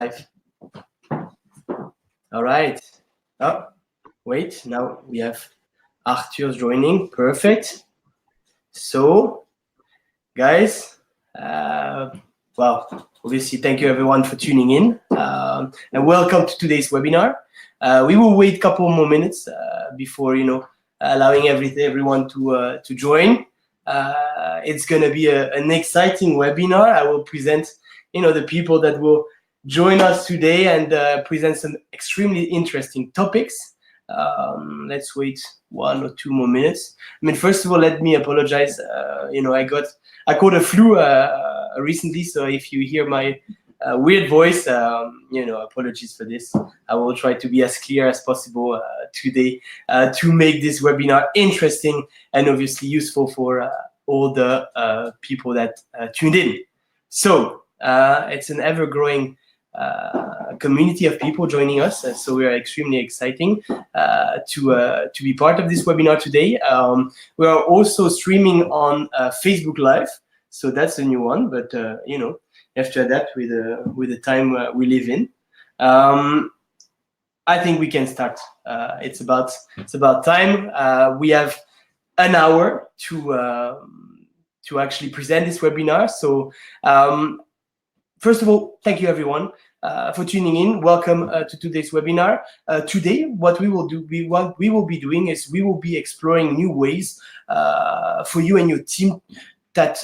Live. All right. Oh, wait. Now we have Arthur joining. Perfect. So, guys, well, obviously, thank you everyone for tuning in, and welcome to today's webinar. We will wait a couple more minutes before allowing everyone to join. It's going to be an exciting webinar. I will present the people that will join us today and present some extremely interesting topics. Let's wait 1 or 2 more minutes. I mean, first of all, let me apologize. I caught a flu recently, so if you hear my weird voice, apologies for this. I will try to be as clear as possible today to make this webinar interesting and obviously useful for all the people that tuned in. So it's an ever-growing community of people joining us, so we are extremely exciting to be part of this webinar today. We are also streaming on Facebook Live, so that's a new one, but you have to adapt with the time we live in. I think we can start. It's about time. We have an hour to actually present this webinar. So first of all, thank you everyone for tuning in. Welcome to today's webinar. Today, what we will be doing is we will be exploring new ways for you and your team that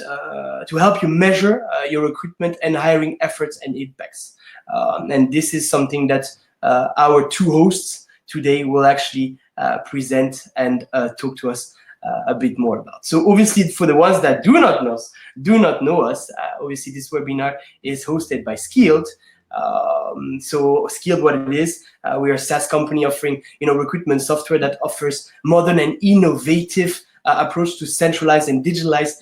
to help you measure your recruitment and hiring efforts and impacts. And this is something that our two hosts today will actually present and talk to us a bit more about. So obviously, for the ones that do not know us, obviously this webinar is hosted by Skilled. So Skilled, what it is, we are a SaaS company offering recruitment software that offers modern and innovative approach to centralize and digitalize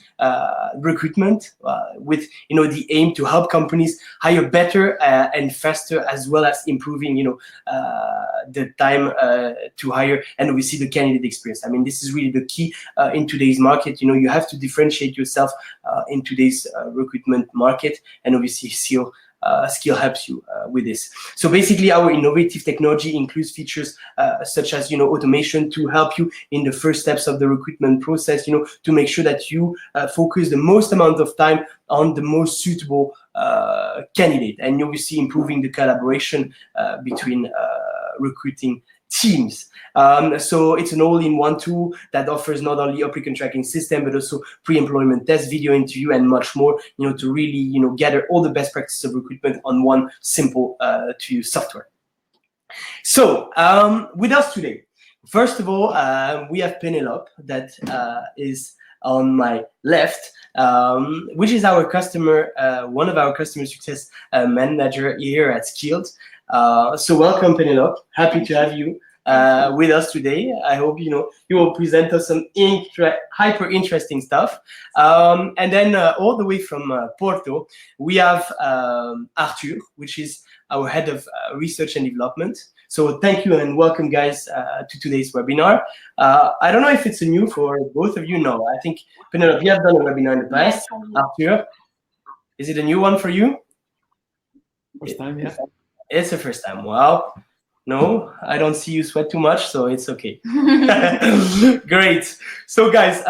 recruitment with the aim to help companies hire better and faster, as well as improving the time to hire and we see the candidate experience. I mean, this is really the key in today's market. You have to differentiate yourself in today's recruitment market, and obviously Skill helps you with this. So basically, our innovative technology includes features such as automation to help you in the first steps of the recruitment process. To make sure that you focus the most amount of time on the most suitable candidate, and obviously improving the collaboration between recruiting teams. So it's an all-in-one tool that offers not only applicant tracking system, but also pre-employment test, video interview, and much more, to really, gather all the best practices of recruitment on one simple to use software. So with us today, first of all, we have Penelope that is on my left, which is our customer, one of our customer success manager here at Skilled. So welcome, Penelope. Happy to have you with us today. I hope you will present us some hyper interesting stuff. And then all the way from Porto, we have Arthur, which is our head of research and development. So thank you and welcome, guys, to today's webinar. I don't know if it's a new for both of you. No, I think Penelope, you have done a webinar in the past. Arthur, is it a new one for you? First time, yeah. It's the first time. Wow. No, I don't see you sweat too much, so it's okay. Great. So guys,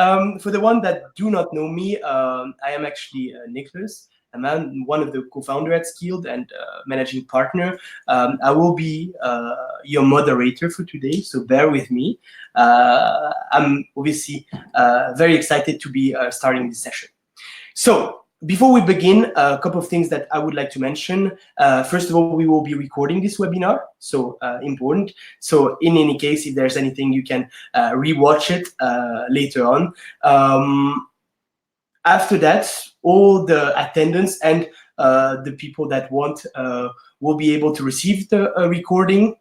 for the one that do not know me, I am actually Nicholas. I'm one of the co-founder at Skilled and managing partner. I will be your moderator for today, so bear with me. I'm obviously very excited to be starting this session. So before we begin, a couple of things that I would like to mention. First of all, we will be recording this webinar, so important. So in any case, if there's anything, you can rewatch it later on. After that, all the attendants and the people that want will be able to receive the recording.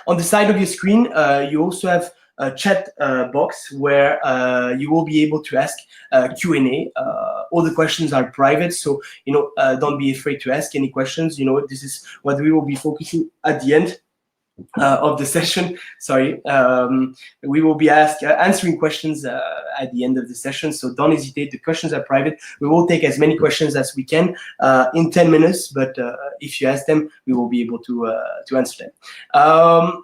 On the side of your screen, you also have a chat box where you will be able to ask Q&A. All the questions are private, so don't be afraid to ask any questions. This is what we will be focusing at the end of the session. Sorry, we will be answering questions at the end of the session. So don't hesitate. The questions are private. We will take as many questions as we can in 10 minutes. But if you ask them, we will be able to answer them.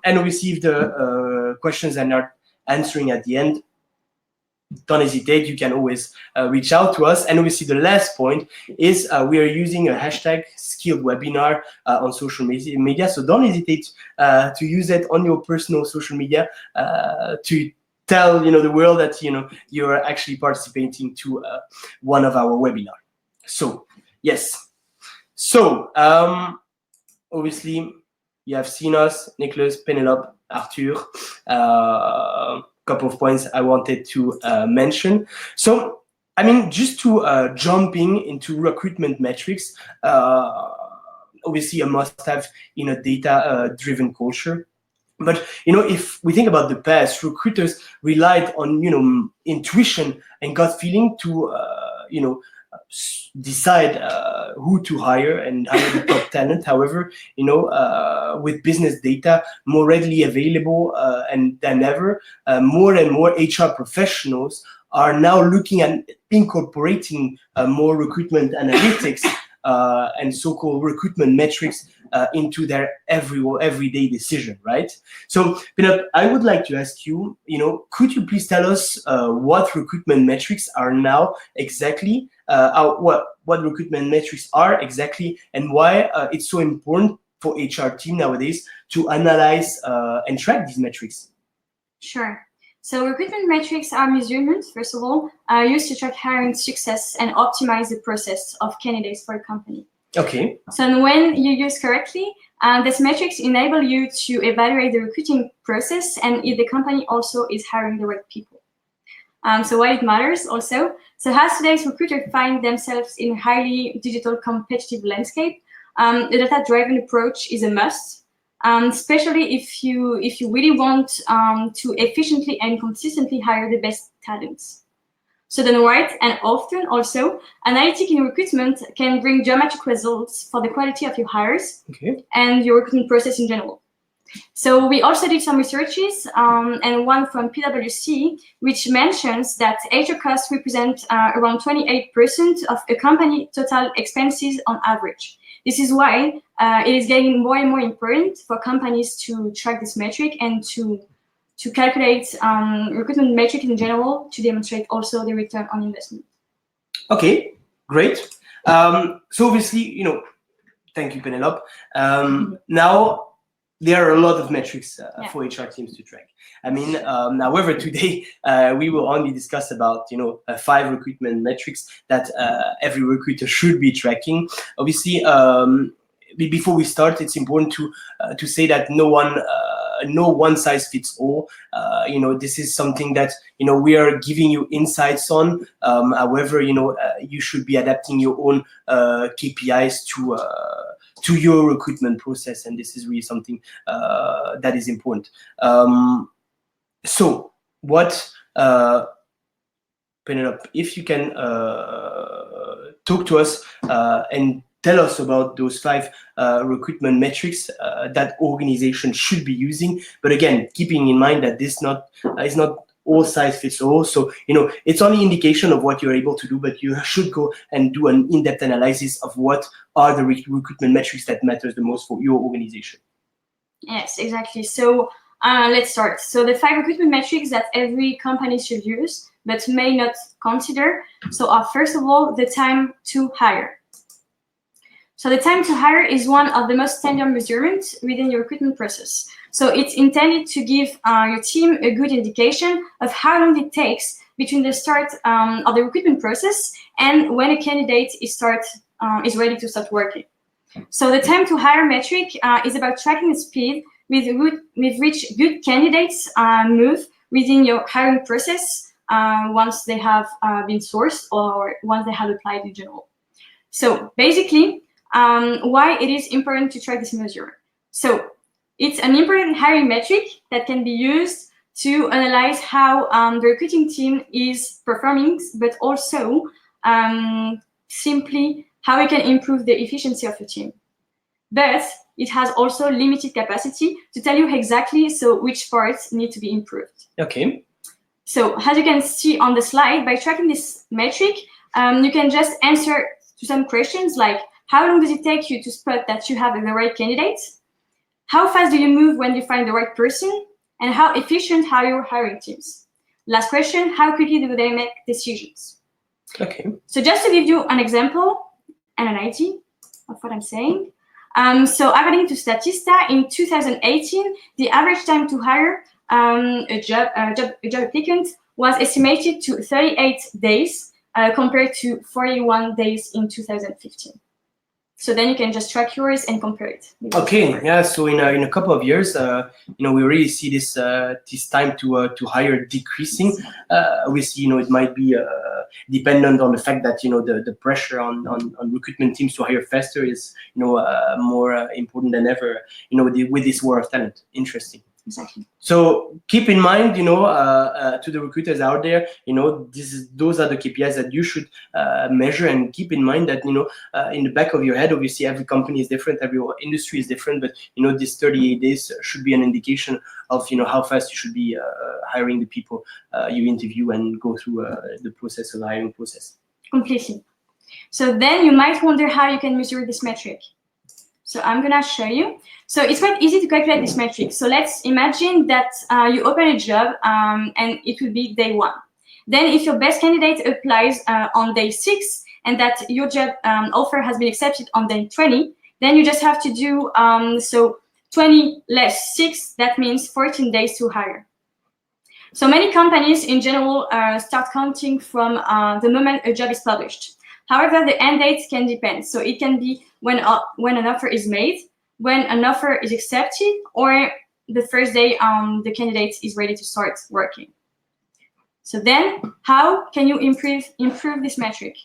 And obviously, if the questions are not answering at the end, don't hesitate. You can always reach out to us. And obviously, the last point is we are using a hashtag skilled webinar on social media. So don't hesitate to use it on your personal social media to tell the world that you're actually participating to one of our webinars. So yes. So obviously, you have seen us, Nicholas, Penelope, Arthur. Couple of points I wanted to mention. So, I mean, just to jumping into recruitment metrics, obviously a must-have in a data-driven culture. But if we think about the past, recruiters relied on intuition and gut feeling to decide who to hire and hire the top talent. However, with business data more readily available than ever, more and more HR professionals are now looking at incorporating more recruitment analytics and so-called recruitment metrics into their everyday decision, right? So, Penelope, I would like to ask you, could you please tell us what recruitment metrics are now exactly, what recruitment metrics are exactly, and why it's so important for HR team nowadays to analyze and track these metrics? Sure. So recruitment metrics are measurements, first of all, used to track hiring success and optimize the process of candidates for a company. Okay. So when you use correctly, these metrics enable you to evaluate the recruiting process and if the company also is hiring the right people. So why it matters also. So as today's recruiters find themselves in a highly digital competitive landscape, a data-driven approach is a must. Especially if you really want to efficiently and consistently hire the best talents. So then right, and often also, analytics in recruitment can bring dramatic results for the quality of your hires and your recruitment process in general. So we also did some researches, and one from PwC, which mentions that HR costs represent around 28% of a company total expenses on average. This is why it is getting more and more important for companies to track this metric and to calculate recruitment metric in general to demonstrate also the return on investment. Okay, great. So obviously, thank you, Penelope. Now, there are a lot of metrics for HR teams to track. I mean, however, today we will only discuss about 5 recruitment metrics that every recruiter should be tracking. Obviously, before we start, it's important to say that no one size fits all. This is something that we are giving you insights on. However, you should be adapting your own KPIs to your recruitment process, and this is really something that is important. So, what, Penelope, if you can talk to us and tell us about those 5 recruitment metrics that organizations should be using. But again, keeping in mind that this is not all size fits all. So, it's only indication of what you're able to do, but you should go and do an in-depth analysis of what are the recruitment metrics that matters the most for your organization. Yes, exactly. So let's start. So the 5 recruitment metrics that every company should use, but may not consider. So first of all, the time to hire. So the time to hire is one of the most standard measurements within your recruitment process. So it's intended to give your team a good indication of how long it takes between the start of the recruitment process and when a candidate is ready to start working. So the time to hire metric is about tracking the speed with which good candidates move within your hiring process once they have been sourced or once they have applied in general. So basically, why it is important to track this measure. So it's an important hiring metric that can be used to analyze how the recruiting team is performing, but also simply how we can improve the efficiency of the team. But it has also limited capacity to tell you exactly which parts need to be improved. Okay. So as you can see on the slide, by tracking this metric, you can just answer to some questions like, how long does it take you to spot that you have the right candidate? How fast do you move when you find the right person? And how efficient are your hiring teams? Last question, how quickly do they make decisions? Okay. So just to give you an example and an idea of what I'm saying. So according to Statista, in 2018, the average time to hire a job applicant was estimated to 38 days compared to 41 days in 2015. So then you can just track yours and compare it. Okay, yeah. So in a couple of years, we really see this time to hire decreasing. We see, it might be dependent on the fact that the pressure on recruitment teams to hire faster is more important than ever. With this war of talent. Interesting. Exactly. So keep in mind, to the recruiters out there, those are the KPIs that you should measure, and keep in mind that in the back of your head, obviously every company is different, every industry is different, but this 38 days should be an indication of how fast you should be hiring the people you interview and go through the process of the hiring process. Completely. So then you might wonder how you can measure this metric. So I'm gonna show you. So it's quite easy to calculate this metric. So let's imagine that you open a job and it will be day 1. Then if your best candidate applies on day 6 and that your job offer has been accepted on day 20, then you just have to do, so 20 less 6, that means 14 days to hire. So many companies in general start counting from the moment a job is published. However, the end date can depend. So it can be when an offer is made, when an offer is accepted, or the first day the candidate is ready to start working. So then, how can you improve this metric?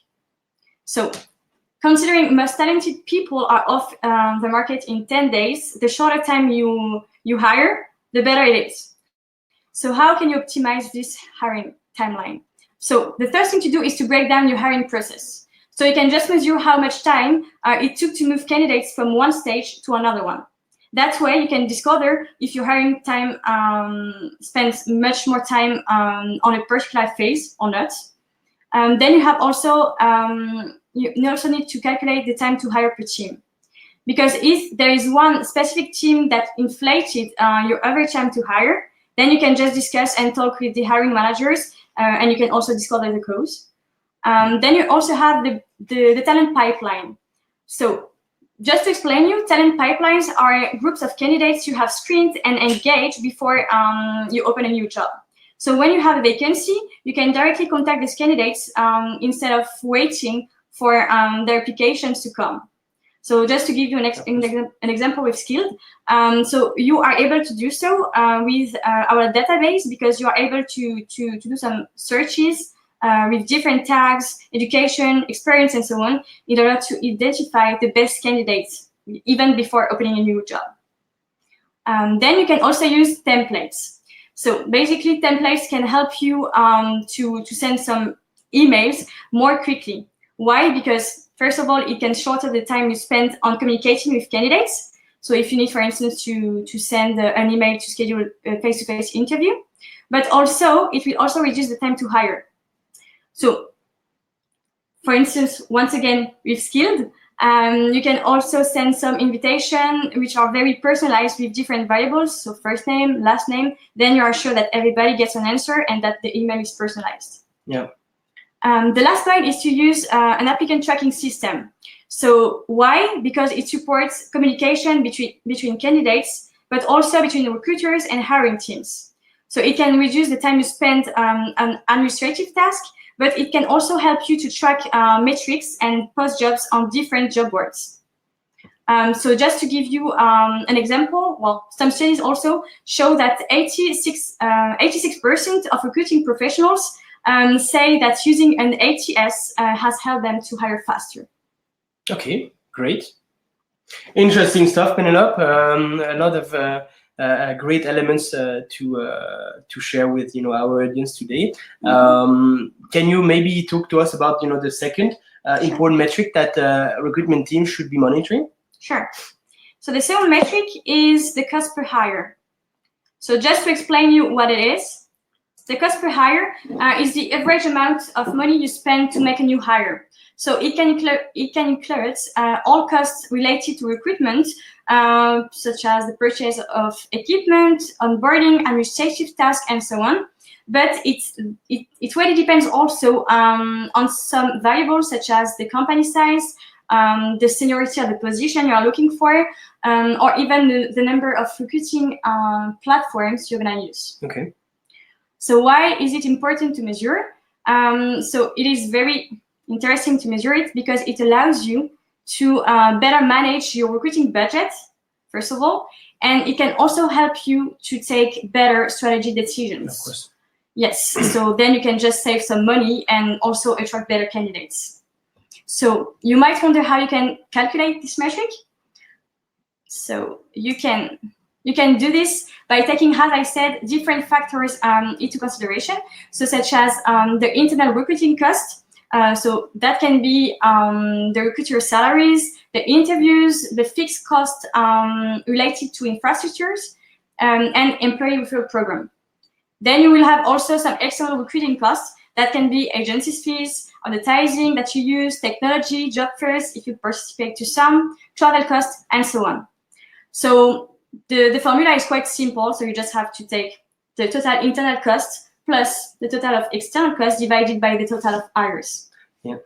So, considering most talented people are off the market in 10 days, the shorter time you hire, the better it is. So how can you optimize this hiring timeline? So the first thing to do is to break down your hiring process. So you can just measure how much time it took to move candidates from one stage to another one. That way you can discover if your hiring time spends much more time on a particular phase or not. Then you have also, you also need to calculate the time to hire per team. Because if there is one specific team that inflated your average time to hire, then you can just discuss and talk with the hiring managers, and you can also discover the cause. Then you also have the talent pipeline. So just to explain you, talent pipelines are groups of candidates you have screened and engaged before you open a new job. So when you have a vacancy, you can directly contact these candidates instead of waiting for their applications to come. So just to give you an example with Skilled, so you are able to do so with our database, because you are able to do some searches with different tags, education, experience, and so on, in order to identify the best candidates, even before opening a new job. Then you can also use templates. So basically, templates can help you to send some emails more quickly. Why? Because first of all, it can shorten the time you spend on communicating with candidates. So if you need, for instance, to send an email to schedule a face-to-face interview, but also it will also reduce the time to hire. So for instance, once again, with Skilled, you can also send some invitation which are very personalized with different variables. So first name, last name, then you are sure that everybody gets an answer and that the email is personalized. Yeah. The last point is to use an applicant tracking system. So why? Because it supports communication between candidates, but also between the recruiters and hiring teams. So it can reduce the time you spend on administrative tasks, but it can also help you to track metrics and post jobs on different job boards. So just to give you an example, well, some studies also show that 86% of recruiting professionals say that using an ATS has helped them to hire faster. Okay, great. Interesting stuff, Penelope. A lot of great elements to share with our audience today. Can you maybe talk to us about the second important metric that recruitment teams should be monitoring? Sure. So the second metric is the cost per hire. So just to explain you what it is, the cost per hire is the average amount of money you spend to make a new hire. So it can include all costs related to recruitment, such as the purchase of equipment, onboarding, administrative tasks, and so on. But it really depends also on some variables such as the company size, the seniority of the position you are looking for, or even the number of recruiting platforms you're gonna use. Okay. So why is it important to measure? So it is very interesting to measure it because it allows you to better manage your recruiting budget, first of all, and it can also help you to take better strategy decisions. Of course. Yes, so then you can just save some money and also attract better candidates. So you might wonder how you can calculate this metric. So you can do this by taking, as I said, different factors into consideration, so such as the internal recruiting cost. So that can be the recruiter salaries, the interviews, the fixed cost related to infrastructures, and employee referral program. Then you will have also some external recruiting costs that can be agencies fees, advertising that you use, technology, job fairs if you participate to some, travel costs, and so on. So the formula is quite simple. So you just have to take the total internal cost plus the total of external costs divided by the total of hires. Yeah.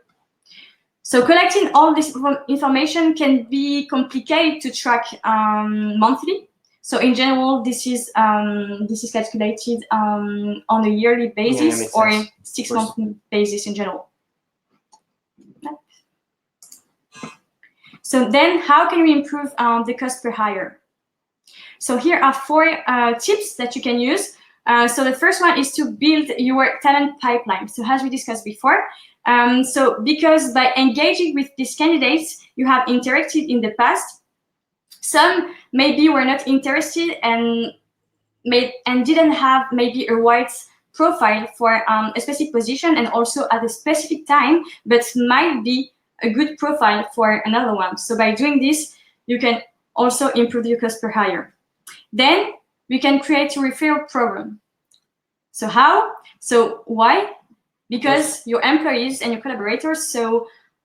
So collecting all this information can be complicated to track monthly. So in general, this is calculated on a yearly basis or 6 month basis in general. So then how can we improve the cost per hire? So here are 4 tips that you can use. So the first one is to build your talent pipeline. So as we discussed before, so because by engaging with these candidates you have interacted in the past, some maybe were not interested and didn't have maybe a right profile for a specific position and also at a specific time, but might be a good profile for another one. So by doing this, you can also improve your cost per hire. Then we can create a referral program. So how? So why? Because your employees and your collaborators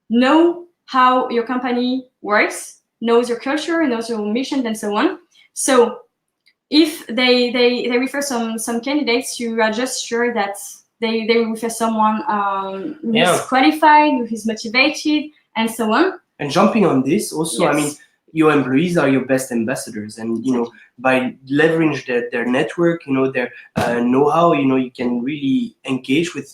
know how your company works, knows your culture, knows your mission, and so on. So if they refer some candidates, you are just sure that they will refer someone who is qualified, who is motivated, and so on. And jumping on this also, Yes. I mean, your employees are your best ambassadors, and by leveraging their network, their know-how, you can really engage with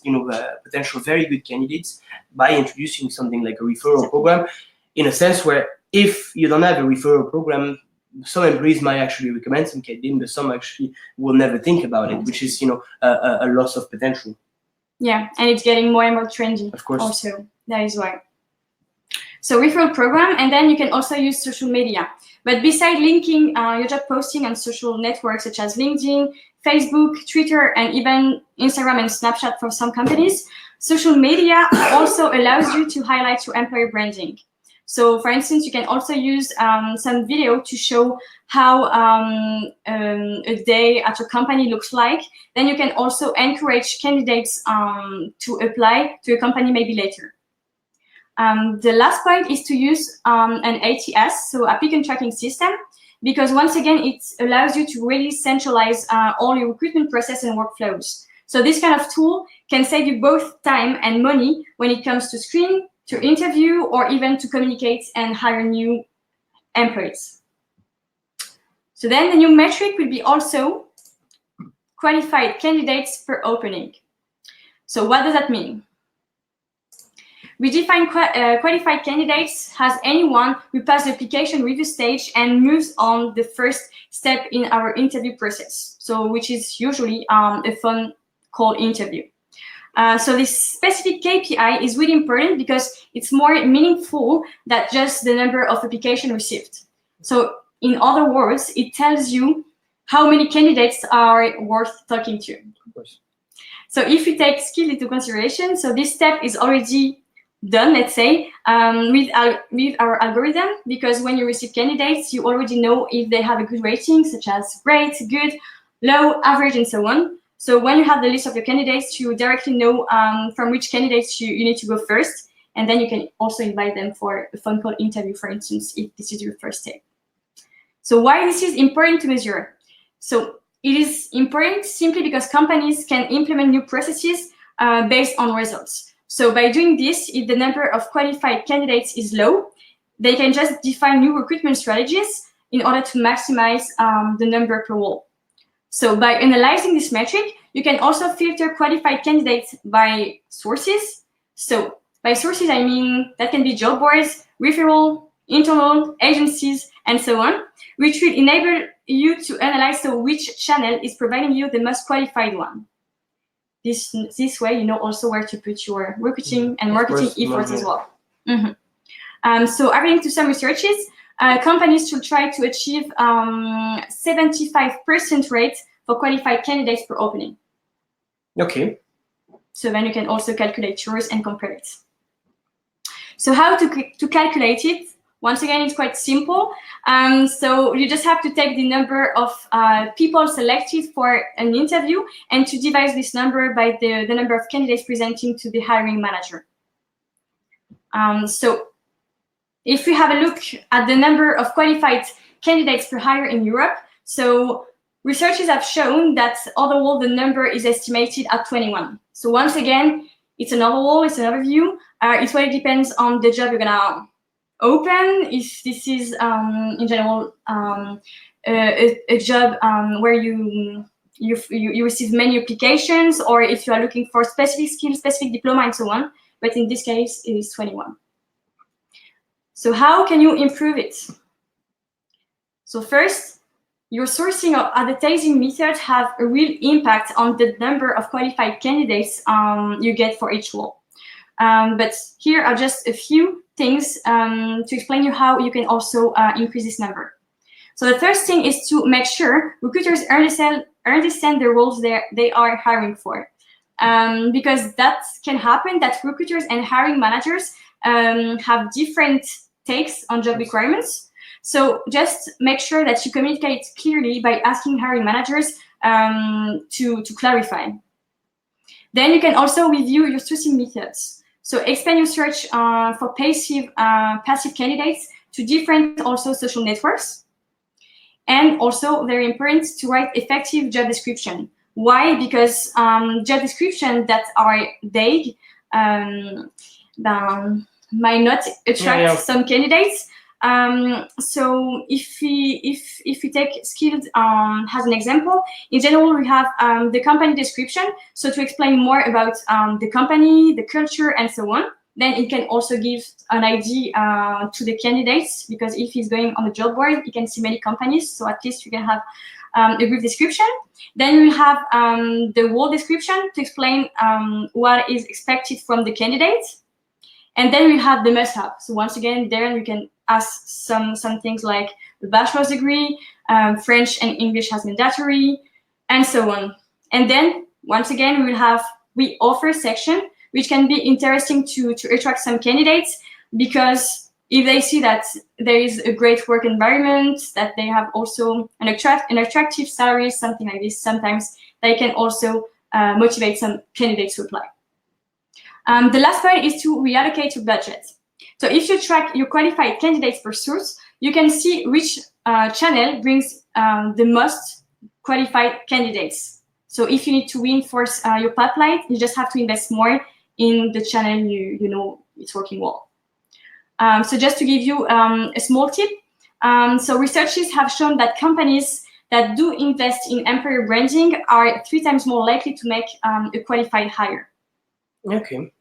potential very good candidates by introducing something like a referral program, in a sense where if you don't have a referral program, some employees might actually recommend some candidate, but some actually will never think about it, which is a loss of potential. Yeah, and it's getting more and more trendy. Of course. Also, that is why. So referral program, and then you can also use social media. But beside linking your job posting on social networks such as LinkedIn, Facebook, Twitter, and even Instagram and Snapchat for some companies, social media also allows you to highlight your employer branding. So for instance, you can also use some video to show how a day at your company looks like. Then you can also encourage candidates to apply to a company maybe later. The last point is to use an ATS, so applicant tracking system, because once again, it allows you to really centralize all your recruitment process and workflows. So this kind of tool can save you both time and money when it comes to screen, to interview, or even to communicate and hire new employees. So then the new metric will be also qualified candidates per opening. So what does that mean? We define qualified candidates as anyone who passed the application review stage and moves on the first step in our interview process. So which is usually a phone call interview. So this specific KPI is really important because it's more meaningful than just the number of applications received. So in other words, it tells you how many candidates are worth talking to. Of course. So if you take skill into consideration, so this step is already done, let's say, with our algorithm, because when you receive candidates, you already know if they have a good rating, such as great, good, low, average, and so on. So when you have the list of your candidates, you directly know from which candidates you need to go first, and then you can also invite them for a phone call interview, for instance, if this is your first step. So why this is important to measure? So it is important simply because companies can implement new processes based on results. So by doing this, if the number of qualified candidates is low, they can just define new recruitment strategies in order to maximize the number per role. So by analyzing this metric, you can also filter qualified candidates by sources. So by sources, I mean that can be job boards, referral, internal, agencies, and so on, which will enable you to analyze which channel is providing you the most qualified one. This way, you know also where to put your recruiting and marketing efforts as well. So according to some researches, companies should try to achieve 75% rate for qualified candidates per opening. Okay. So then you can also calculate yours and compare it. So how to calculate it? Once again, it's quite simple. So you just have to take the number of people selected for an interview and to divide this number by the number of candidates presenting to the hiring manager. So if we have a look at the number of qualified candidates per hire in Europe, so researchers have shown that overall the number is estimated at 21. So once again, it's an overall, it's an overview. It really depends on the job you're gonna open. If this is in general a job where you receive many applications, or if you are looking for specific skills, specific diploma, and so on. But in this case, it is 21. So how can you improve it? So first, your sourcing or advertising methods have a real impact on the number of qualified candidates you get for each role. But here are just a few things to explain you how you can also increase this number. So the first thing is to make sure recruiters understand the roles they are hiring for. Because that can happen that recruiters and hiring managers have different takes on job requirements. So just make sure that you communicate clearly by asking hiring managers to clarify. Then you can also review your sourcing methods. So expand your search for passive candidates to different also social networks. And also very important to write effective job description. Why? Because job descriptions that are vague might not attract some candidates. So if we take skilled as an example, in general we have the company description. So to explain more about the company, the culture, and so on. Then it can also give an idea to the candidates, because if he's going on the job board, he can see many companies. So at least you can have a brief description. Then we have the role description to explain what is expected from the candidate. And then we have the must-have. So once again, there we can ask some things like a bachelor's degree, French and English as mandatory, and so on. And then once again, we offer section, which can be interesting to attract some candidates, because if they see that there is a great work environment, that they have also an attractive salary, something like this, sometimes they can also motivate some candidates to apply. The last point is to reallocate your budget. So if you track your qualified candidates per source, you can see which channel brings the most qualified candidates. So if you need to reinforce your pipeline, you just have to invest more in the channel you know it's working well. So just to give you a small tip, so researchers have shown that companies that do invest in employer branding are 3 times more likely to make a qualified hire. Okay.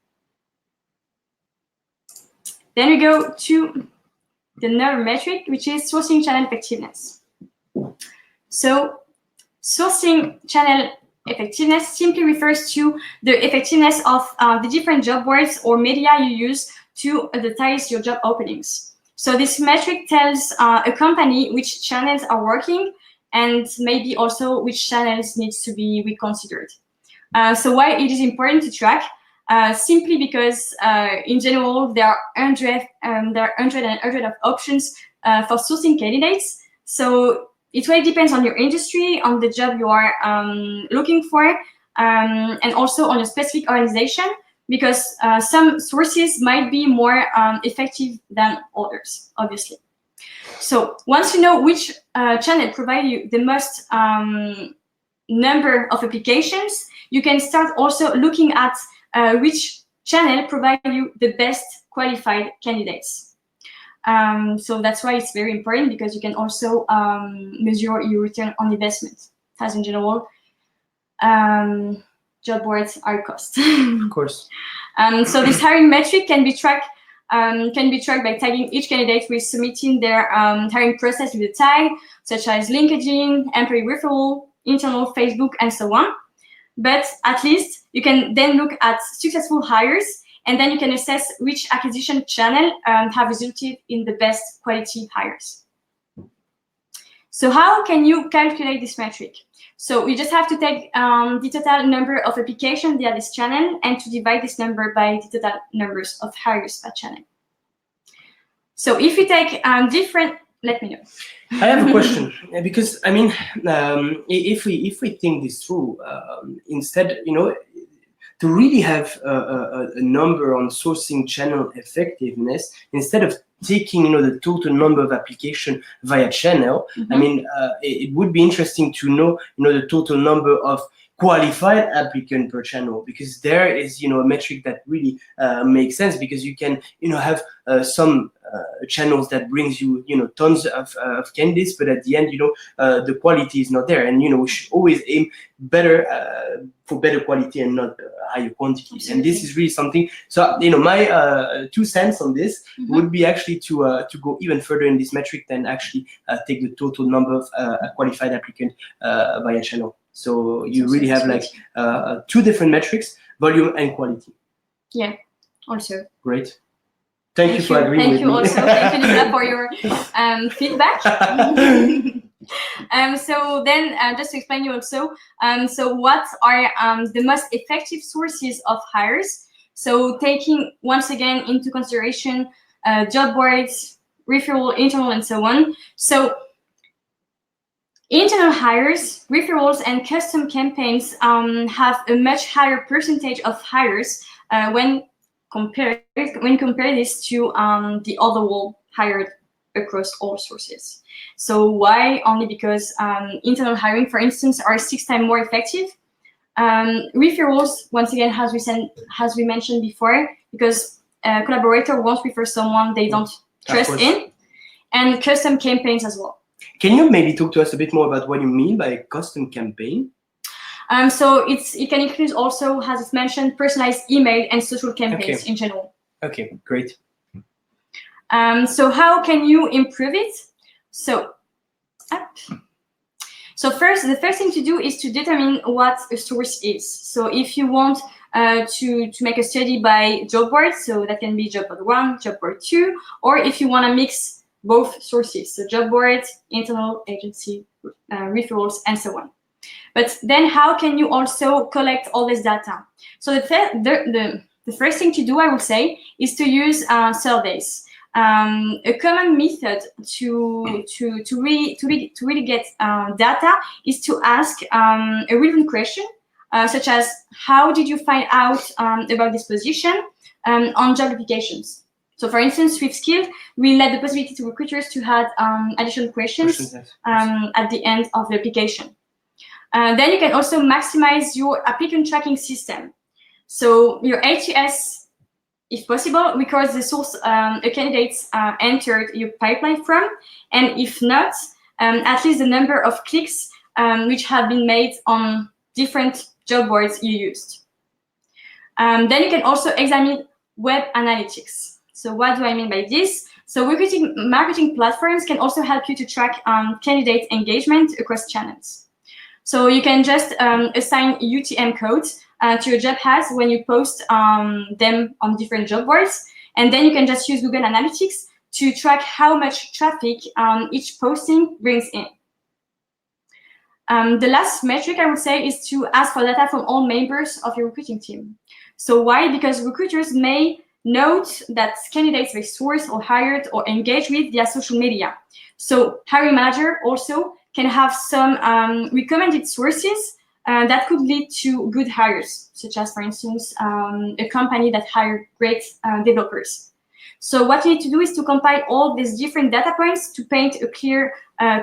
Then we go to the another metric, which is sourcing channel effectiveness. So sourcing channel effectiveness simply refers to the effectiveness of the different job boards or media you use to advertise your job openings. So this metric tells a company which channels are working and maybe also which channels needs to be reconsidered. So why it is important to track? simply because in general there are hundreds and hundreds of options for sourcing candidates. So it really depends on your industry, on the job you are looking for, and also on your specific organization, because some sources might be more effective than others, obviously. So once you know which channel provide you the most number of applications, you can start also looking at which channel provide you the best qualified candidates. So that's why it's very important, because you can also measure your return on investment. As in general, job boards are cost. Of course. So this hiring metric can be tracked by tagging each candidate with submitting their hiring process with a tag, such as LinkedIn, employee referral, internal, Facebook, and so on. But at least you can then look at successful hires, and then you can assess which acquisition channel have resulted in the best quality hires. So how can you calculate this metric? So you just have to take the total number of applications via this channel and to divide this number by the total numbers of hires per channel. So if you take different, let me know. I have a question, because I mean, if we think this through, instead, to really have a number on sourcing channel effectiveness, instead of taking the total number of application via channel, I mean, it would be interesting to know the total number of qualified applicant per channel, because there is a metric that really makes sense, because you can have some channels that brings you tons of candidates, but at the end the quality is not there, and we should always aim better for better quality and not higher quantities. Absolutely. And this is really something. So my 2 cents on this would be actually to go even further in this metric than actually take the total number of qualified applicant via channel. So you really have like 2 different metrics, volume and quality. Yeah, also. Great. Thank you for agreeing with me. Also. Thank you, Nicola, for your feedback. So then, just to explain you also, so what are the most effective sources of hires? So taking once again into consideration job boards, referral, internal, and so on. So internal hires, referrals, and custom campaigns have a much higher percentage of hires when compare this to the overall hired across all sources. So why? Only because internal hiring, for instance, are 6 times more effective. Referrals, once again, as we mentioned before, because a collaborator won't refer someone they don't trust in, and custom campaigns as well. Can you maybe talk to us a bit more about what you mean by a custom campaign? So it can include also, as it's mentioned, personalized email and social campaigns in general. Okay, great. So how can you improve it? So first, the first thing to do is to determine what a source is. So if you want to make a study by job board, so that can be job board 1, job board 2, or if you want to mix both sources, so job board, internal, agency, referrals, and so on. But then how can you also collect all this data? So the first thing to do, I would say, is to use surveys. A common method to really get data is to ask a relevant question, such as, how did you find out about this position on job applications? So for instance, with Skilled, we let the possibility to recruiters to add additional questions at the end of the application. Then you can also maximize your applicant tracking system. So your ATS, if possible, records the source a candidate entered your pipeline from, and if not, at least the number of clicks which have been made on different job boards you used. Then you can also examine web analytics. So what do I mean by this? So marketing platforms can also help you to track candidate engagement across channels. So you can just assign UTM codes to your job ads when you post them on different job boards. And then you can just use Google Analytics to track how much traffic each posting brings in. The last metric I would say is to ask for data from all members of your recruiting team. So why? Because recruiters may note that candidates they source or hired or engage with via social media. So hiring manager also can have some recommended sources that could lead to good hires, such as, for instance, a company that hired great developers. So what you need to do is to compile all these different data points to paint a clear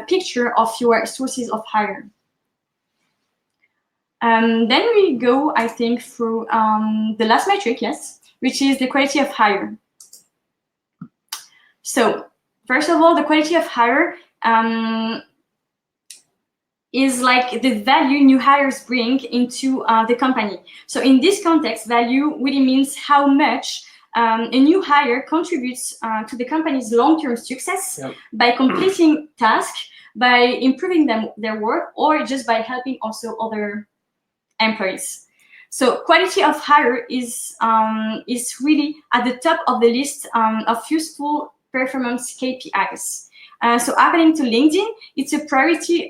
picture of your sources of hire. Then we go, I think, through the last metric, yes, which is the quality of hire. So first of all, the quality of hire is like the value new hires bring into the company. So in this context, value really means how much a new hire contributes to the company's long-term success by completing tasks, by improving their work, or just by helping also other employees. So quality of hire is really at the top of the list of useful performance KPIs. So according to LinkedIn, it's a priority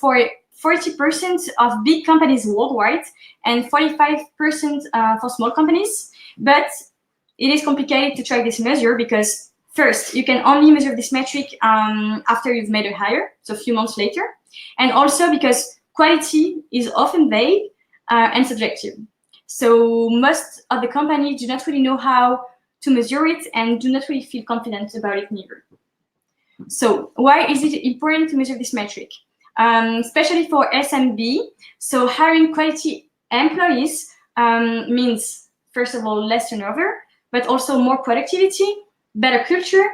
for 40% of big companies worldwide and 45% for small companies. But it is complicated to track this measure because first, you can only measure this metric after you've made a hire, so a few months later. And also because quality is often vague and subjective. So most of the companies do not really know how to measure it and do not really feel confident about it neither. So why is it important to measure this metric? Especially for SMB, so hiring quality employees means, first of all, less turnover, but also more productivity, better culture,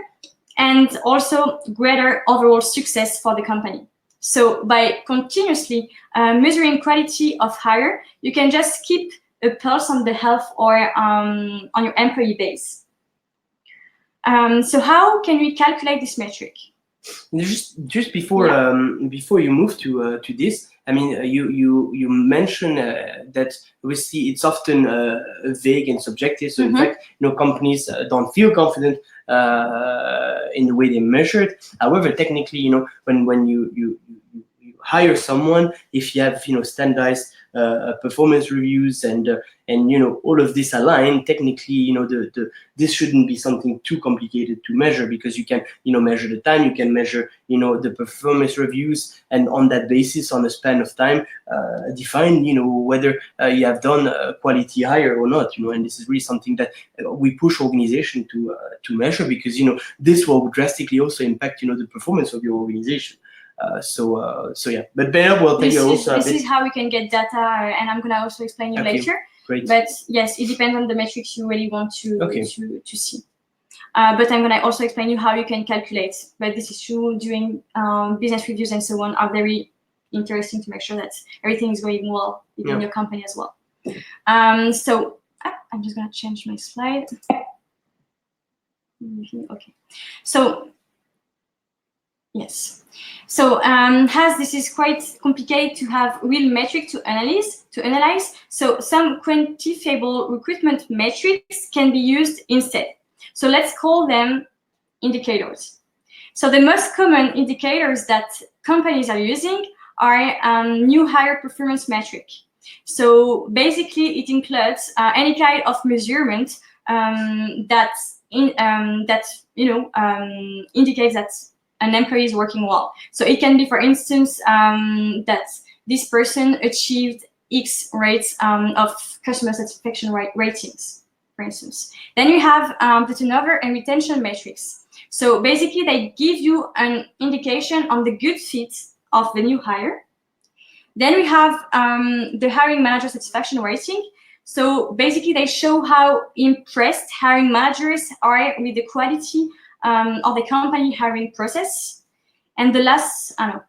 and also greater overall success for the company. So by continuously measuring quality of hire, you can just keep a pulse on the health or on your employee base. So how can we calculate this metric? Just before before you move to this, I mean, you mentioned that obviously it's often vague and subjective. So in fact, companies don't feel confident in the way they measure it. However, technically, when you hire someone, if you have standardized performance reviews and all of this aligned, technically this shouldn't be something too complicated to measure, because you can measure the time, you can measure the performance reviews, and on that basis, on a span of time, define whether you have done a quality hire or not. And this is really something that we push organization to measure, because this will drastically also impact the performance of your organization. So yeah, but Bernard will tell you also. This is how we can get data, and I'm gonna also explain you later. Great. But yes, it depends on the metrics you really want to see. But I'm gonna also explain you how you can calculate. But this is true, doing business reviews and so on are very interesting to make sure that everything is going well within your company as well. So I'm just gonna change my slide. Okay. So yes. So as this is quite complicated to have real metric to analyze, so some quantifiable recruitment metrics can be used instead. So let's call them indicators. So the most common indicators that companies are using are new hire performance metric. So basically, it includes any kind of measurement that indicates that an employee is working well. So it can be, for instance, that this person achieved X rates of customer satisfaction ratings, for instance. Then you have the turnover and retention metrics. So basically, they give you an indication on the good fit of the new hire. Then we have the hiring manager satisfaction rating. So basically, they show how impressed hiring managers are with the quality of the company hiring process. And the last, not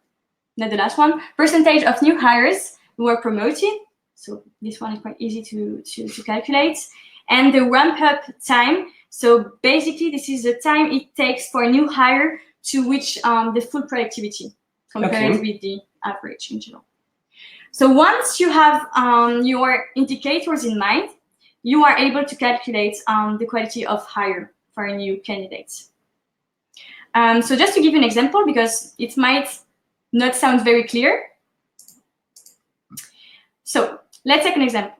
the last one, percentage of new hires who were promoted. So this one is quite easy to calculate. And the ramp up time. So basically, this is the time it takes for a new hire to reach the full productivity compared with the average in general. So once you have your indicators in mind, you are able to calculate the quality of hire for a new candidate. So just to give you an example, because it might not sound very clear. So let's take an example.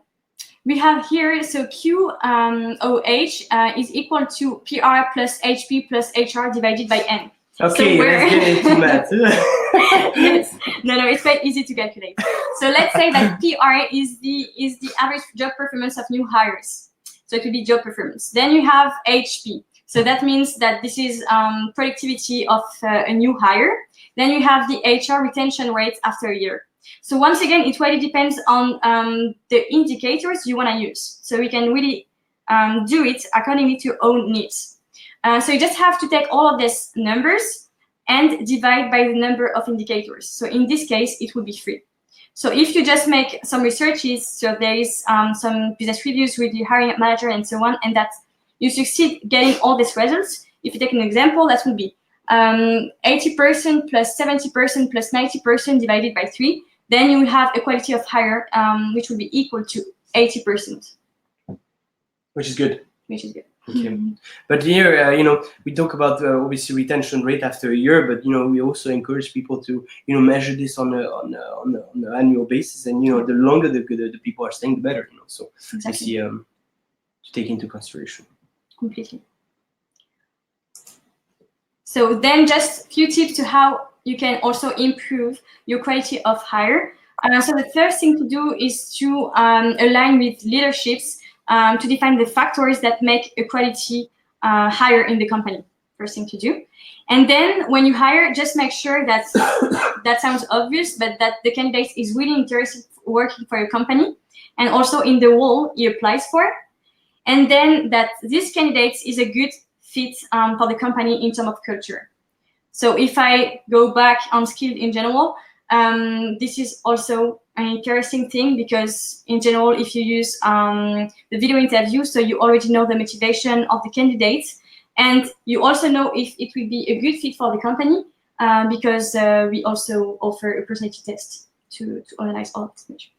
we have here, so QOH is equal to PR plus HP plus HR divided by N. Okay, so let's get into math. Yes, no, it's quite easy to calculate. So let's say that PR is the average job performance of new hires. So it will be job performance. Then you have HP. So that means that this is productivity of a new hire. Then you have the HR retention rate after a year. So once again, it really depends on the indicators you want to use. So we can really do it accordingly to your own needs. So you just have to take all of these numbers and divide by the number of indicators. So in this case, it would be 3. So if you just make some researches, so there is some business reviews with the hiring manager and so on, and that you succeed getting all these results. If you take an example, that would be 80% plus 70% plus 90% divided by 3. Then you will have a quality of hire which will be equal to 80%. Which is good. Which is good. Okay. But here, we talk about obviously retention rate after a year, but we also encourage people to measure this on an annual basis, and the longer the people are staying, the better. So Exactly. to take into consideration. Completely. So then, just a few tips to how you can also improve your quality of hire. So the first thing to do is to align with leaderships to define the factors that make a quality hire in the company. First thing to do. And then when you hire, just make sure that that sounds obvious, but that the candidate is really interested in working for your company and also in the role he applies for. And then that this candidate is a good fit for the company in terms of culture. So if I go back on skilled in general, this is also an interesting thing because in general, if you use the video interview, so you already know the motivation of the candidates, and you also know if it will be a good fit for the company because we also offer a personality test to analyze all of this measures.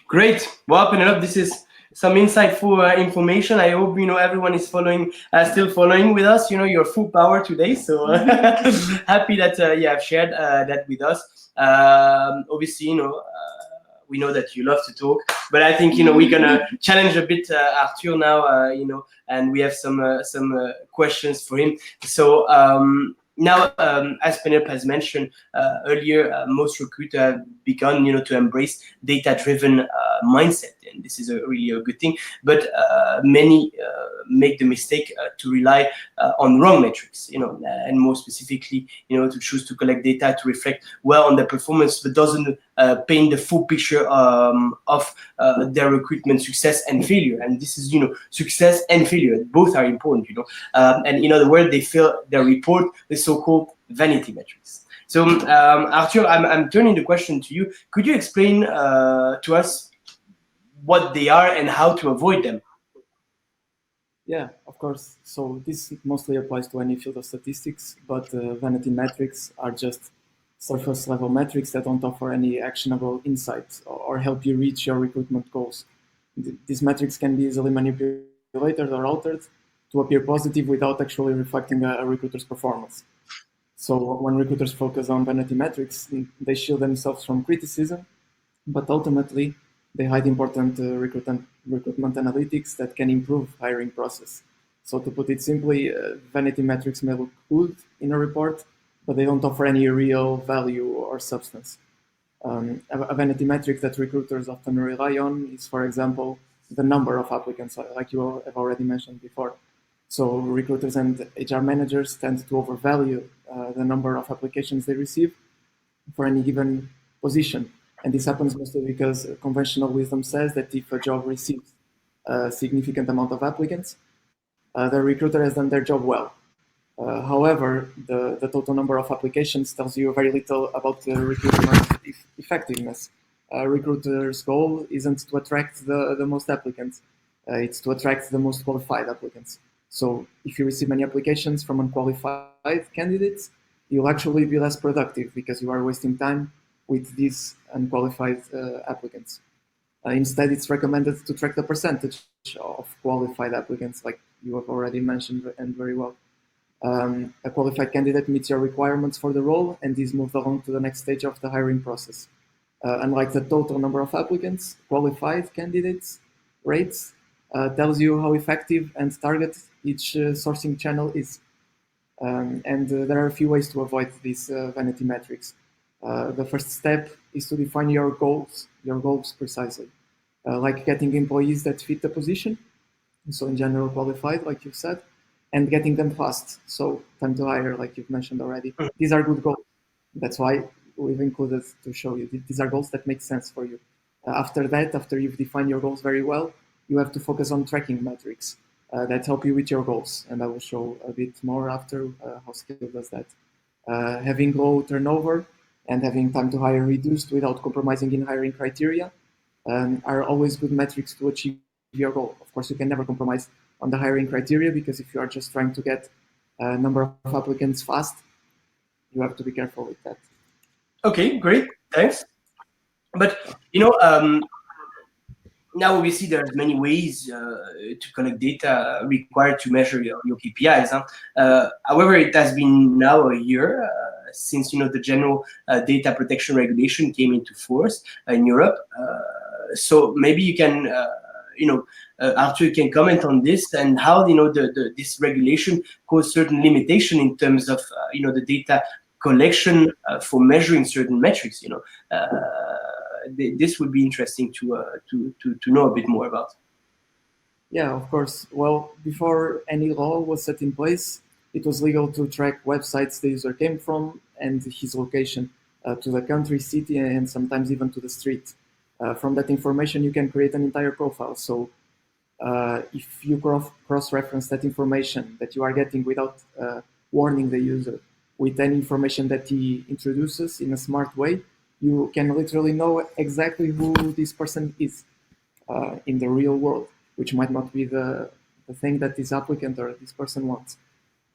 Great. Well, Penelope, this is some insightful information. I hope everyone is still following with us. Your full power today. So happy that you have shared that with us. Obviously, we know that you love to talk, but I think we're gonna challenge a bit Arthur now. And we have some questions for him. So. Now, as Penelope has mentioned earlier, most recruiters have begun, to embrace data-driven mindset, and this is really a good thing. But many make the mistake to rely on wrong metrics, and more specifically, to choose to collect data to reflect well on their performance, but doesn't paint the full picture of their recruitment success and failure. And this is, success and failure, both are important, and in other words, they fill their report with so-called vanity metrics. So, Arthur, I'm turning the question to you. Could you explain to us what they are and how to avoid them? Yeah, of course. So this mostly applies to any field of statistics, but vanity metrics are just surface level metrics that don't offer any actionable insights or help you reach your recruitment goals. These metrics can be easily manipulated or altered to appear positive without actually reflecting a recruiter's performance. So when recruiters focus on vanity metrics, they shield themselves from criticism, but ultimately they hide important recruitment analytics that can improve hiring process. So to put it simply, vanity metrics may look good in a report, but they don't offer any real value or substance. A vanity metric that recruiters often rely on is, for example, the number of applicants, like you have already mentioned before. So recruiters and HR managers tend to overvalue the number of applications they receive for any given position. And this happens mostly because conventional wisdom says that if a job receives a significant amount of applicants, the recruiter has done their job well. However, the total number of applications tells you very little about the recruitment effectiveness. A recruiter's goal isn't to attract the most applicants, it's to attract the most qualified applicants. So if you receive many applications from unqualified candidates, you'll actually be less productive because you are wasting time with these unqualified applicants. Instead, it's recommended to track the percentage of qualified applicants, like you have already mentioned and very well. A qualified candidate meets your requirements for the role and is moved along to the next stage of the hiring process. Unlike the total number of applicants, qualified candidates rates, tells you how effective and target each sourcing channel is. And there are a few ways to avoid these vanity metrics. The first step is to define your goals precisely, like getting employees that fit the position, so in general qualified, like you said, and getting them fast, so time to hire, like you've mentioned already. These are good goals. That's why we've included to show you these are goals that make sense for you. After that, after you've defined your goals very well, you have to focus on tracking metrics that help you with your goals, and I will show a bit more after how Skill does that. Having low turnover and having time to hire reduced without compromising in hiring criteria are always good metrics to achieve your goal. Of course, you can never compromise on the hiring criteria, because if you are just trying to get a number of applicants fast, you have to be careful with that. Okay, great, thanks. But now we see there's many ways to collect data required to measure your KPIs. However, it has been now a year since the general data protection regulation came into force in Europe. So maybe you can, Arthur, can comment on this and how this regulation caused certain limitation in terms of the data collection for measuring certain metrics. This would be interesting to know a bit more about. Yeah, of course. Well, before any law was set in place, it was legal to track websites the user came from and his location to the country, city, and sometimes even to the street. From that information, you can create an entire profile. So if you cross-reference that information that you are getting without warning the user with any information that he introduces in a smart way, you can literally know exactly who this person is in the real world, which might not be the thing that this applicant or this person wants.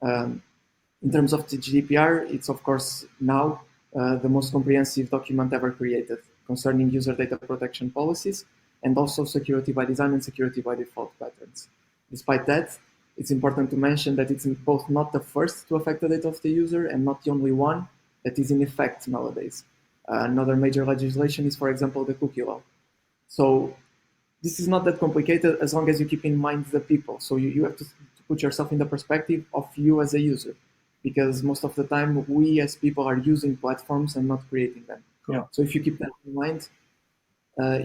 In terms of the GDPR, it's of course now the most comprehensive document ever created concerning user data protection policies, and also security by design and security by default patterns. Despite that, it's important to mention that it's both not the first to affect the data of the user and not the only one that is in effect nowadays. Another major legislation is, for example, the cookie law. So this is not that complicated as long as you keep in mind the people. So you have to put yourself in the perspective of you as a user, because most of the time we as people are using platforms and not creating them. Yeah. So if you keep that in mind,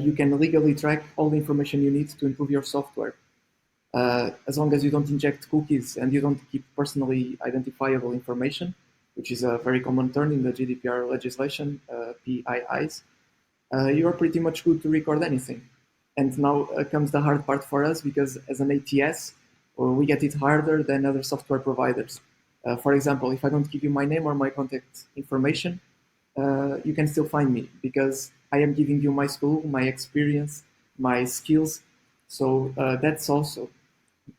you can legally track all the information you need to improve your software. As long as you don't inject cookies and you don't keep personally identifiable information, which is a very common term in the GDPR legislation, PIIs, you are pretty much good to record anything. And now comes the hard part for us, because as an ATS, we get it harder than other software providers. For example, if I don't give you my name or my contact information, you can still find me, because I am giving you my school, my experience, my skills. So that's also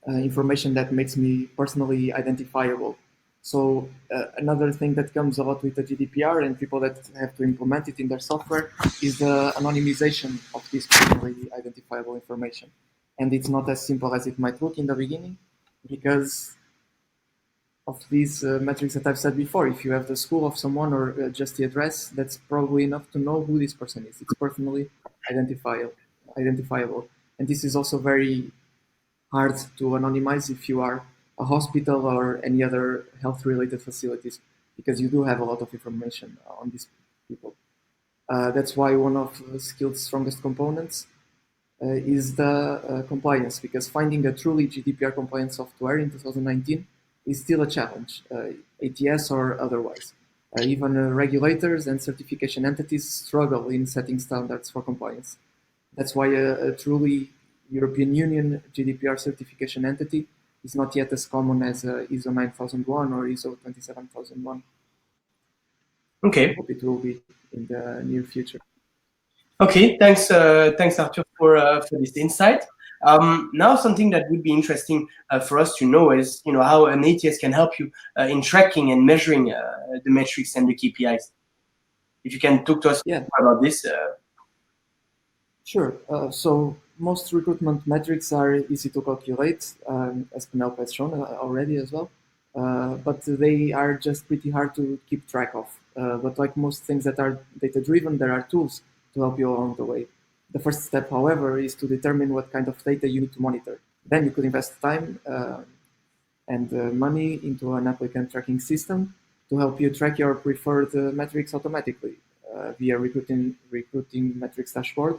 information that makes me personally identifiable. So another thing that comes a lot with the GDPR and people that have to implement it in their software is the anonymization of this personally identifiable information. And it's not as simple as it might look in the beginning, because of these metrics that I've said before. If you have the school of someone or just the address, that's probably enough to know who this person is. It's personally identifiable. And this is also very hard to anonymize if you are a hospital or any other health-related facilities, because you do have a lot of information on these people. That's why one of Skilled's strongest components is the compliance, because finding a truly GDPR compliant software in 2019 is still a challenge, ATS or otherwise. Even regulators and certification entities struggle in setting standards for compliance. That's why a truly European Union GDPR certification entity is not yet as common as ISO 9001 or ISO 27001. Okay. I hope it will be in the near future. Okay, thanks Arthur for this insight. Now, something that would be interesting for us to know is, how an ATS can help you in tracking and measuring the metrics and the KPIs. If you can talk to us more about this. Sure. So most recruitment metrics are easy to calculate, as Penelope has shown already as well. But they are just pretty hard to keep track of. But like most things that are data-driven, there are tools to help you along the way. The first step, however, is to determine what kind of data you need to monitor. Then you could invest time and money into an applicant tracking system to help you track your preferred metrics automatically via recruiting metrics dashboard,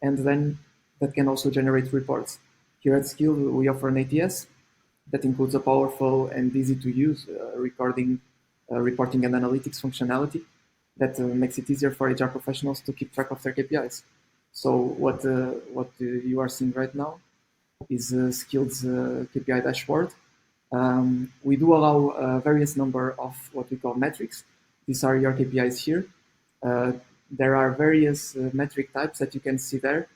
and then that can also generate reports. Here at Skill, we offer an ATS that includes a powerful and easy to use reporting and analytics functionality that makes it easier for HR professionals to keep track of their KPIs. So what you are seeing right now is Skill's KPI dashboard. We do allow a various number of what we call metrics. These are your KPIs here. There are various metric types that you can see there,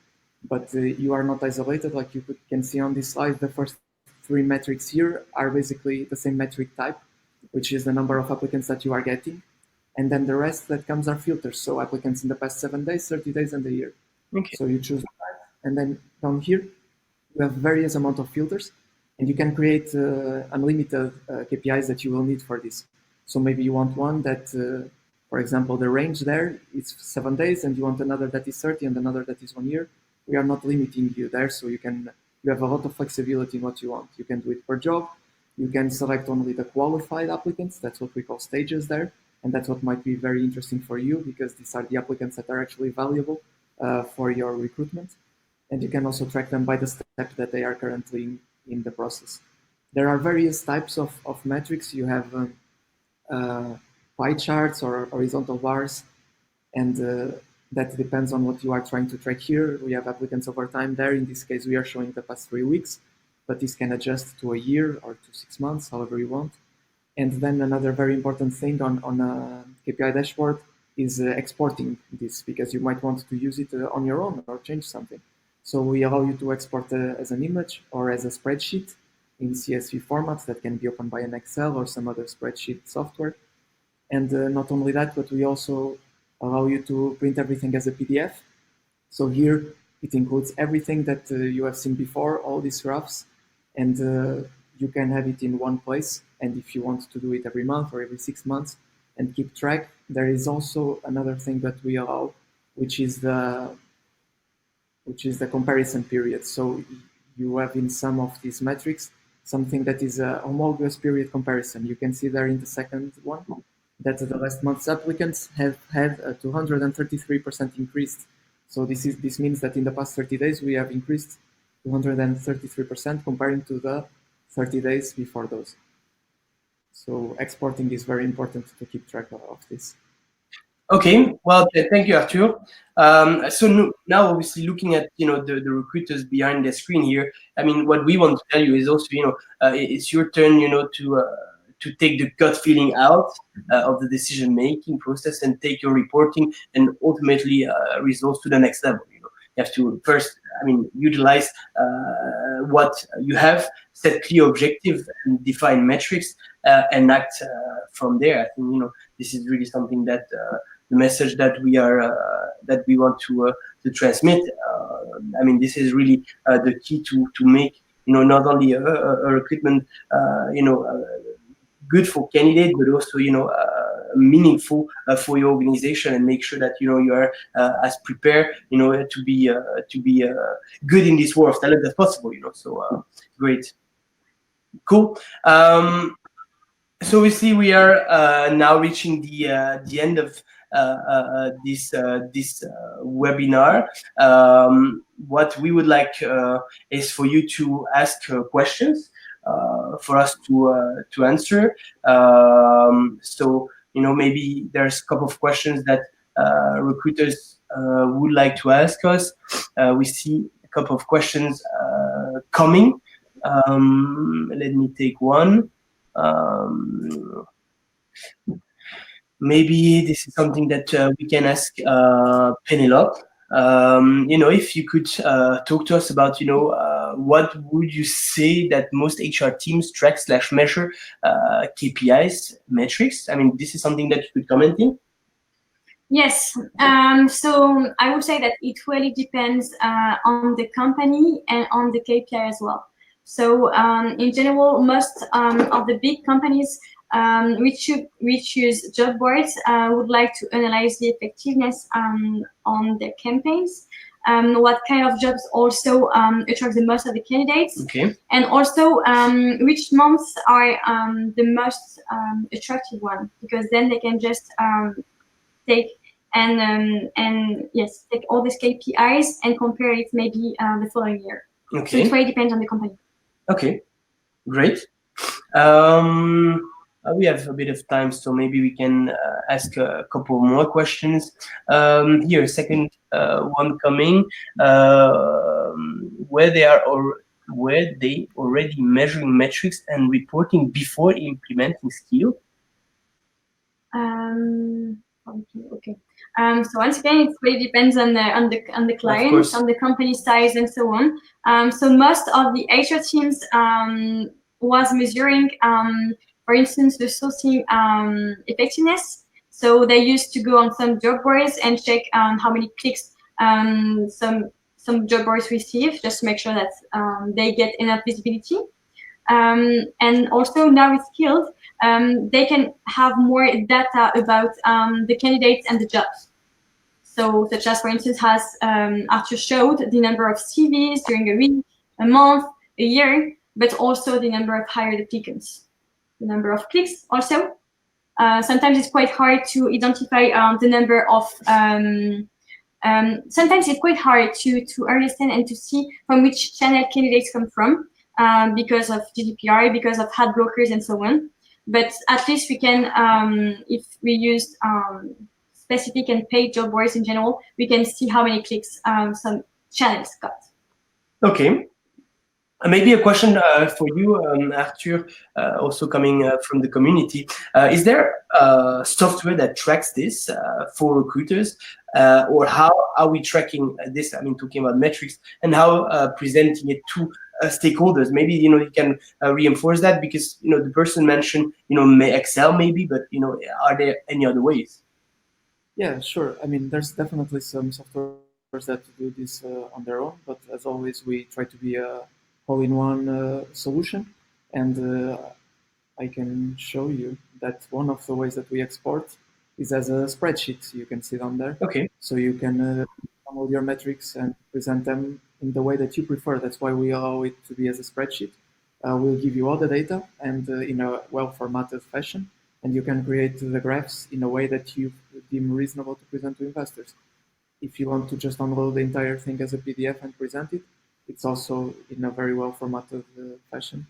but you are not isolated. Like you can see on this slide, the first 3 metrics here are basically the same metric type, which is the number of applicants that you are getting. And then the rest that comes are filters. So applicants in the past 7 days, 30 days, and a year. Okay. So you choose that. And then down here, you have various amount of filters, and you can create unlimited KPIs that you will need for this. So maybe you want one that, for example, the range there is 7 days, and you want another that is 30 and another that is 1 year. We are not limiting you there, so you have a lot of flexibility in what you want. You can do it per job. You can select only the qualified applicants. That's what we call stages there. And that's what might be very interesting for you, because these are the applicants that are actually valuable for your recruitment. And you can also track them by the step that they are currently in the process. There are various types of metrics. You have pie charts or horizontal bars, and that depends on what you are trying to track here. We have applicants over time there. In this case, we are showing the past 3 weeks, but this can adjust to a year or to 6 months, however you want. And then another very important thing on a KPI dashboard is exporting this, because you might want to use it on your own or change something. So we allow you to export as an image or as a spreadsheet in CSV formats that can be opened by an Excel or some other spreadsheet software. And not only that, but we also allow you to print everything as a PDF. So here it includes everything that you have seen before, all these graphs, and you can have it in one place. And if you want to do it every month or every 6 months and keep track, there is also another thing that we allow, which is the comparison period. So you have in some of these metrics something that is a homologous period comparison. You can see there in the second one that the last month's applicants have had a 233% increase. So this means that in the past 30 days we have increased 233% comparing to the 30 days before those. So exporting is very important to keep track of this. Okay, well, thank you, Arthur. So now, obviously, looking at the recruiters behind the screen here, I mean, what we want to tell you is also it's your turn to take the gut feeling out of the decision making process and take your reporting and ultimately results to the next level. You have to first, utilize what you have, set clear objectives, and define metrics, and act from there. I think this is really something that the message that we want to transmit. This is really the key to make not only a recruitment good for candidate, but also meaningful for your organization, and make sure that you are as prepared to be good in this war of talent as possible. So great, cool. So obviously we are now reaching the end of this webinar. What we would like is for you to ask questions for us to answer. So maybe there's a couple of questions that recruiters would like to ask us. We see a couple of questions coming. Let me take one. Maybe this is something that we can ask Penelope. If you could talk to us about, what would you say that most HR teams track / measure KPIs metrics? This is something that you could comment in. Yes, so I would say that it really depends on the company and on the KPI as well. So in general, most of the big companies which use job boards would like to analyze the effectiveness on their campaigns. what kind of jobs also attract the most of the candidates, Okay. and also which months are the most attractive one, because then they can just take yes, take all these KPIs and compare it maybe the following year. Okay. So it really depends on the company. Okay, great. We have a bit of time, so maybe we can ask a couple more questions. Here, second one coming. Where they already measuring metrics and reporting before implementing skill? Okay. So once again, it really depends on the client, on the company size, and so on. So most of the HR teams was measuring, for instance, the sourcing effectiveness. So they used to go on some job boards and check how many clicks some job boards receive, just to make sure that they get enough visibility. And also now with skills, they can have more data about the candidates and the jobs. So, such as, for instance, has Arthur showed the number of CVs during a week, a month, a year, but also the number of hired applicants, the number of clicks also. Sometimes it's quite hard to identify the number of. Sometimes it's quite hard to understand and to see from which channel candidates come from. Because of GDPR, because of ad blockers and so on. But at least we can, if we use specific and paid job boards in general, we can see how many clicks some channels got. Okay. Maybe a question for you, Arthur, also coming from the community. Is there software that tracks this for recruiters? Or how are we tracking this? I mean, talking about metrics and how presenting it to stakeholders. Maybe you can reinforce that, because the person mentioned Excel maybe, but are there any other ways? Yeah, sure. I mean, there's definitely some softwares that do this on their own, but as always, we try to be a all-in-one solution. And I can show you that one of the ways that we export is as a spreadsheet. You can see it on there. Okay. So you can download your metrics and present them in the way that you prefer. That's why we allow it to be as a spreadsheet. We'll give you all the data and in a well-formatted fashion, and you can create the graphs in a way that you deem reasonable to present to investors. If you want to just download the entire thing as a PDF and present it, it's also in a very well-formatted fashion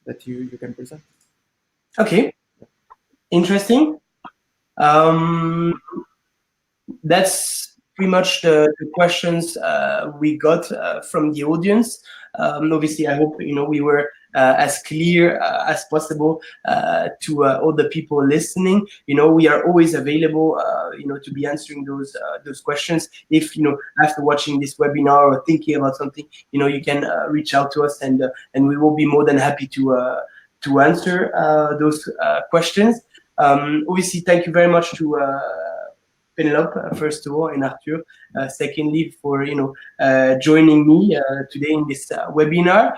that you can present. Okay, interesting. That's pretty much the questions we got from the audience. Obviously, I hope we were as clear as possible to all the people listening. We are always available, to be answering those questions. If after watching this webinar or thinking about something, you can reach out to us, and we will be more than happy to answer those questions. Obviously, thank you very much to Penelope, first of all, and Arthur, secondly, for joining me today in this webinar.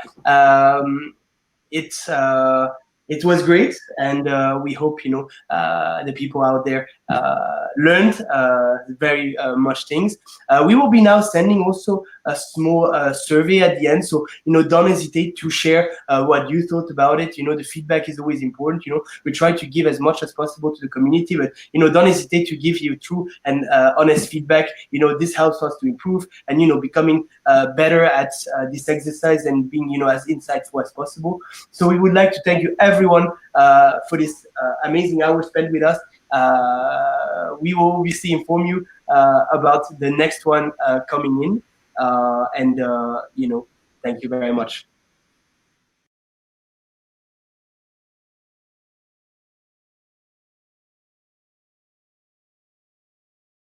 It was great, and we hope the people out there learned very much things. We will be now sending also a small survey at the end, so don't hesitate to share what you thought about it. The feedback is always important. We try to give as much as possible to the community, but don't hesitate to give you true and honest feedback. This helps us to improve and becoming better at this exercise and being as insightful as possible. So we would like to thank you everyone for this amazing hour spent with us. We will obviously inform you about the next one coming in, and thank you very much.